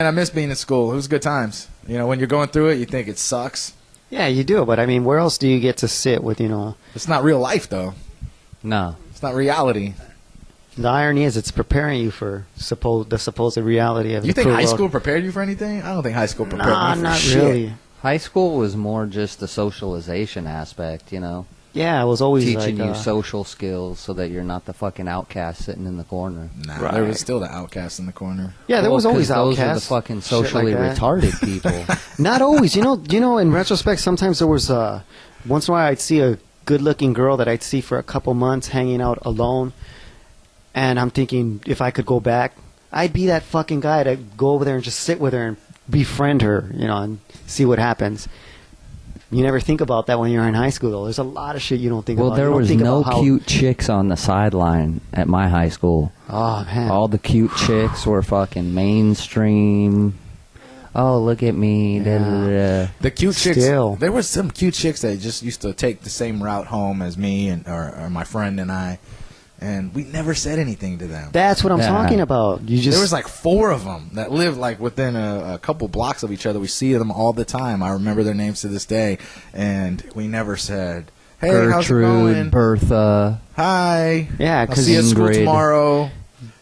And I miss being in school. It was good times. You know, when you're going through it, you think it sucks. Yeah, you do. But I mean, where else do you get to sit with, It's not real life, though. No. It's not reality. The irony is it's preparing you for the supposed reality of You the think real high world. school prepared you for anything? I don't think high school prepared Nah, me for not shit. really. High school was more just the socialization aspect, Yeah, it was always teaching like, you social skills so that you're not the fucking outcast sitting in the corner. Nah, Right. there was still the outcast in the corner. Yeah, there was always those are the outcasts. fucking shit socially like that. retarded people. Not always. In retrospect, sometimes there was once in a while I'd see a good-looking girl that I'd see for a couple months hanging out alone, and I'm thinking if I could go back, I'd be that fucking guy to go over there and just sit with her and befriend her, and see what happens. You never think about that when you're in high school, though. There's a lot of shit you don't think about. Well, there You don't was think no about how- cute chicks on the sideline at my high school. Oh man. All the cute chicks were fucking mainstream. Oh, look at me. Yeah. Da, da, da. The cute chicks. Still. There was some cute chicks that just used to take the same route home as me or my friend and I, and we never said anything to them. That's what I'm Yeah. talking about. You just There was like 4 of them that lived like within a couple blocks of each other. We see them all the time. I remember their names to this day, and we never said, "Hey, how's it Gertrude, going? Bertha. Hi. Yeah, I'll 'cause see you at school Ingrid. tomorrow."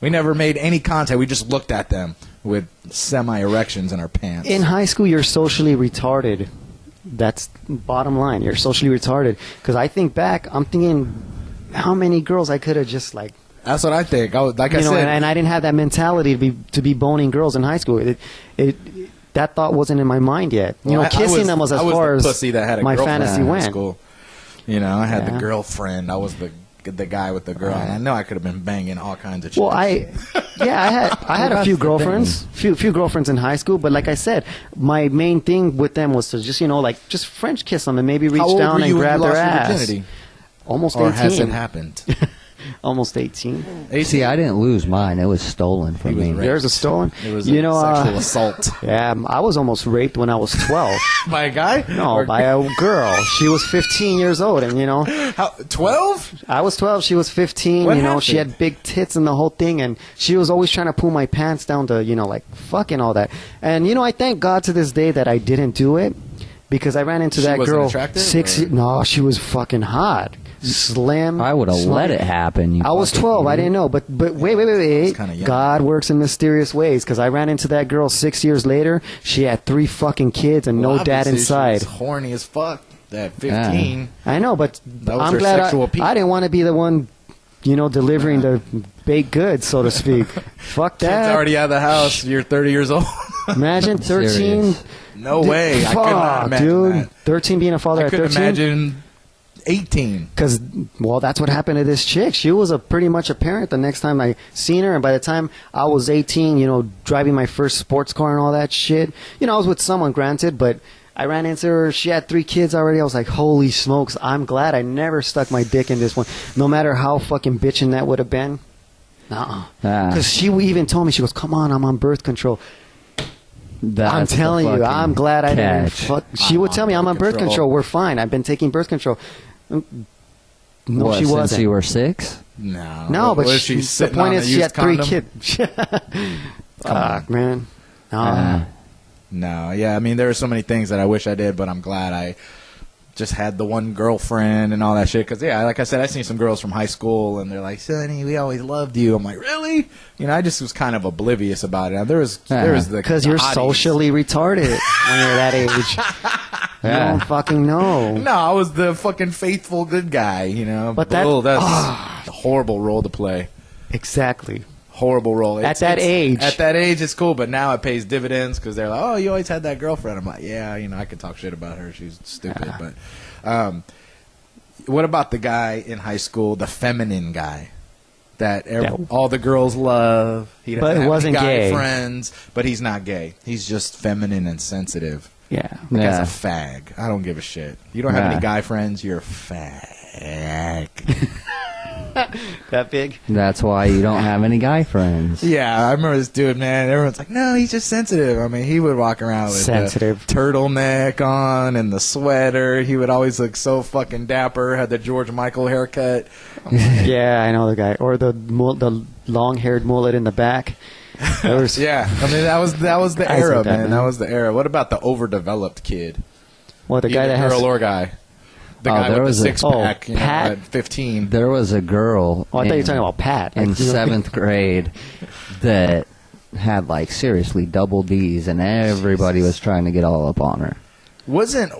We never made any contact. We just looked at them with semi-erections in our pants. in high school you're socially retarded. That's bottom line. You're socially retarded. Because I think back, I'm thinking how many girls I could have just like. That's what I think. I said, And I didn't have that mentality to be boning girls in high school. That thought wasn't in my mind yet. Kissing them was as far the as pussy that had a my girlfriend fantasy in high went. school. I had the Yeah. girlfriend. I was the guy with the girl. And I know I could have been banging all kinds of chicks. Well, I had a that's few the girlfriends, few girlfriends in high school. But like I said, my main thing with them was to just just French kiss them and maybe reach How old down were and you when grab you their lost your ass. virginity? Almost Or 18. has it happened? Almost 18. See, I didn't lose mine. It was stolen from He was me. raped. There's a stolen. It was You a know, sexual assault. Yeah, I was almost raped when I was 12. By a guy? No, Or- by a girl. She was 15 years old, and How, 12? I was 12. She was 15. What She happened? had big tits and the whole thing, and she was always trying to pull my pants down to, like fucking all that. And I thank God to this day that I didn't do it because I ran into She that wasn't girl attractive, or- No, she was fucking hot, slim. I would have slim. let it happen. You I was fucking 12. I idiot. didn't know, but wait. kinda young. God works in mysterious ways because I ran into that girl 6 years later. She had 3 fucking kids and Well, no dad obviously inside. She was horny as fuck at 15. I know, but was I'm her glad sexual peak. I didn't want to be the one, delivering the baked goods, so to speak. Fuck Kid's that. already out of the house. You're 30 years old. Imagine 13. Serious. No way. I could not Fuck, imagine dude. that. 13 being a father I at couldn't 13. imagine 18. Because, that's what happened to this chick. She was pretty much a parent the next time I seen her. And by the time I was 18, driving my first sports car and all that shit, I was with someone, granted, but I ran into her. She had 3 kids already. I was like, holy smokes. I'm glad I never stuck my dick in this one. No matter how fucking bitchin' that would have been. Nuh-uh. Because she even told me, she goes, come on, I'm on birth control. I'm That's the telling you, fucking I'm glad I didn't. catch. She would tell me, I'm on birth control. We're fine. I've been taking birth control. No, What, she since wasn't. you were 6? No. No, but was she, she the sitting point on is a she used had 3 condom? kids. Fuck, man. No. No, yeah, I mean, there are so many things that I wish I did, but I'm glad I just had the one girlfriend and all that shit. Because, yeah, like I said, I seen some girls from high school, and they're like, Sonny, we always loved you. I'm like, really? I just was kind of oblivious about it. There was the Because you're oddies. socially retarded when you're that age. You don't fucking know. No, I was the fucking faithful good guy, But that's a horrible role to play. Exactly. Horrible role. At that age. At that age, it's cool, but now it pays dividends because they're like, oh, you always had that girlfriend. I'm like, yeah, I could talk shit about her. She's stupid. But what about the guy in high school, the feminine guy that all the girls love? He doesn't But have wasn't any guy gay. friends, but he's not gay. He's just feminine and sensitive. Yeah. The guy's a fag. I don't give a shit. You don't have any guy friends, you're a fag. That big? That's why you don't have any guy friends. Yeah, I remember this dude, man. Everyone's like, no, he's just sensitive. I mean, he would walk around with Sensitive. the turtleneck on and the sweater. He would always look so fucking dapper, had the George Michael haircut. Yeah, I know the guy. Or the long-haired mullet in the back. There was, Yeah, I mean that was the I era, said that, man. man. That was the era. What about the overdeveloped kid? well, the guy Either that has. girl or guy. The Oh, guy there with was the a- six pack, Pat? at 15. There was a girl. Oh, I thought you were in- talking about Pat. in Like, you know, 7th grade that had like seriously double D's, and everybody was trying to get all up on her. Wasn't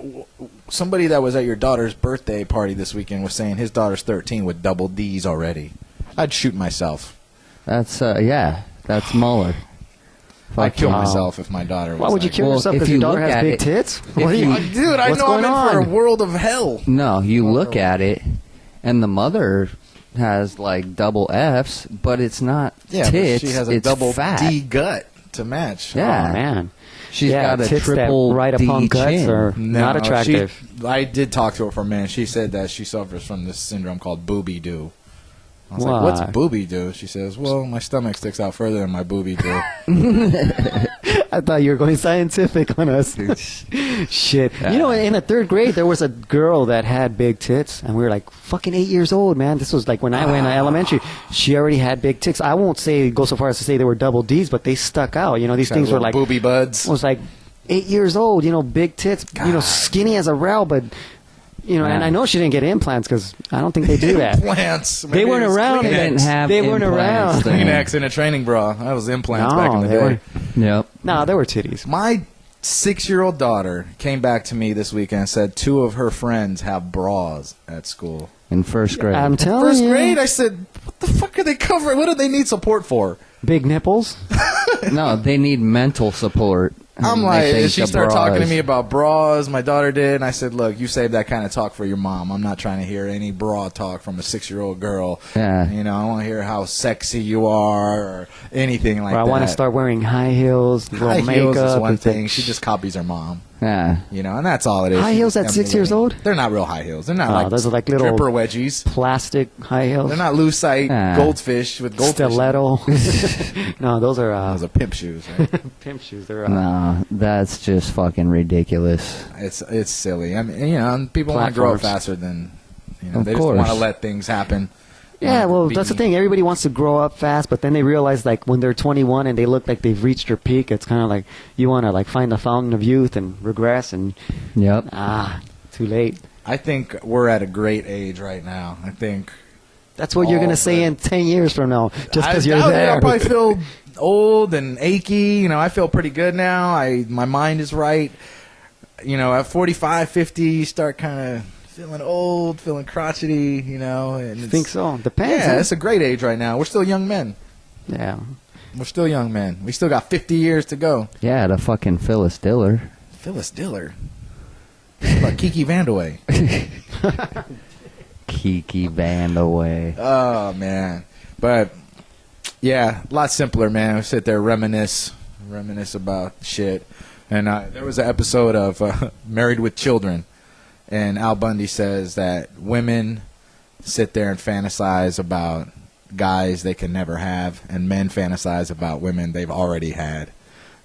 somebody that was at your daughter's birthday party this weekend was saying his daughter's 13 with double D's already? I'd shoot myself. That's that's Mueller. I'd kill wow. myself if my daughter was Why would you like, kill Well, yourself if because you your daughter look has at big it- tits? if What are you- you, Dude, I what's know I'm going in for a on? world of hell. No, you look at it, and the mother has like double F's, but it's not Yeah, tits. but she has a it's double fat. D gut to match. Yeah. Oh, man. She's Yeah, got a tits that triple right D upon guts chin. are No, not attractive. I did talk to her for a minute. She said that she suffers from this syndrome called booby do. I was like, Why? what's booby do? She says, well, my stomach sticks out further than my booby do. I thought you were going scientific on us. Shit. You know, in the 3rd grade, there was a girl that had big tits, and we were like fucking 8 years old, man. This was like when I went to elementary. She already had big tits. I won't say go so far as to say they were double D's, but they stuck out. You know, these Got things were little like booby buds. was like 8 years old. You know, big tits. You know, God. skinny as a rail, but you know, and Yeah. I know she didn't get implants because I don't think they do that. Implants. They weren't Maybe it was around. They Kleenex. didn't have They weren't implants around. then. Kleenex in a training bra. That was implants No, back in the they day. weren't. Yep. No, there were titties. My 6-year-old daughter came back to me this weekend and said 2 of her friends have bras at school. In 1st grade. I'm telling First you. grade, I said, what the fuck are they covering? What do they need support for? Big nipples. No, they need mental support. I'm And like, they think she the started talking to bras- me about bras. My daughter did, and I said, "Look, you save that kind of talk for your mom. I'm not trying to hear any bra talk from a 6-year-old girl. Yeah. You know, I want to hear how sexy you are or anything like Or I that. want to start wearing high heels, little High makeup. heels is one It's like, thing. She just copies her mom. Yeah. You know, and that's all it is. High heels at 6 years old? They're not real high heels. They're not Oh, like those are like little dripper wedgies. plastic high heels. They're not lucite Ah. goldfish with goldfish. Stiletto. No, those are Those are pimp shoes. Right? pimp shoes. They're No, that's just fucking ridiculous. It's silly. I mean, you know, and people want to grow up Platforms. faster than you know. Of They just want to course. let things happen. yeah, Want well, to that's the be- thing. Everybody wants to grow up fast, but then they realize, like, when they're 21 and they look like they've reached their peak, it's kind of like you want to, like, find the fountain of youth and regress, and Yep. too late. I think we're at a great age right now. I think That's what you're all going to say the- in 10 years from now, just because I you're doubt it. there. I'll probably feel old and achy. You know, I feel pretty good now. My mind is right. You know, at 45, 50, you start kind of feeling old, feeling crotchety. You know, and I it's, think so. Depends. Yeah, huh? it's a great age right now. We're still young men. Yeah. We're still young men. We still got 50 years to go. Yeah, the fucking Phyllis Diller. Phyllis Diller. What about Kiki Vandaway? Kiki Vandaway. Oh man, but yeah, a lot simpler, man. We sit there reminisce about shit. And there was an episode of Married with Children, and Al Bundy says that women sit there and fantasize about guys they can never have, and men fantasize about women they've already had.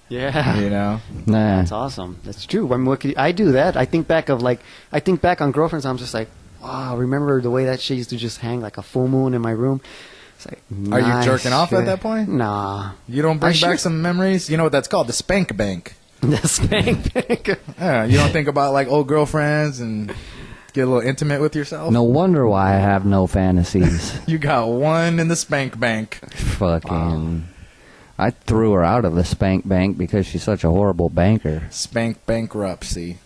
Yeah. You know, Nah. That's awesome. That's true. I mean, I do that. I think back on girlfriends. I'm just like, wow. Remember the way that shit used to just hang like a full moon in my room. It's like, Are you nice jerking off at shit. that point? Nah. you don't bring I back should- some memories. You know what that's called? The spank bank. The spank bank. Yeah, you don't think about like old girlfriends and get a little intimate with yourself. No wonder why I have no fantasies. You got one in the spank bank. Fucking. I threw her out of the spank bank because she's such a horrible banker. Spank bankruptcy.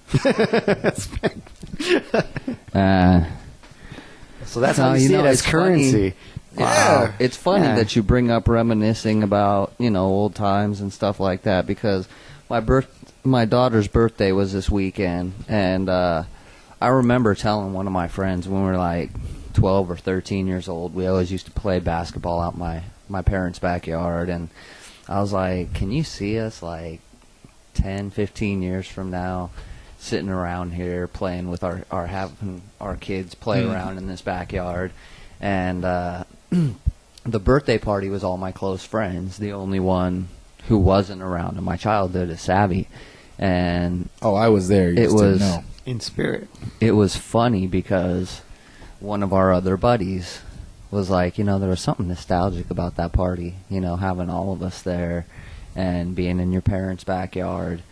So that's No, how you you see know, it as it's funny. currency. Yeah. It's funny Yeah. that you bring up reminiscing about, old times and stuff like that, because my daughter's birthday was this weekend, and I remember telling one of my friends when we were like 12 or 13 years old, we always used to play basketball out my parents' backyard, and I was like, can you see us like 10, 15 years from now sitting around here playing with having our kids play around in this backyard? And the birthday party was all my close friends. The only one who wasn't around in my childhood is Savvy. And Oh, I was there. You It just didn't was- know. In spirit. it was funny because one of our other buddies was like, you know, there was something nostalgic about that party, you know, having all of us there and being in your parents' backyard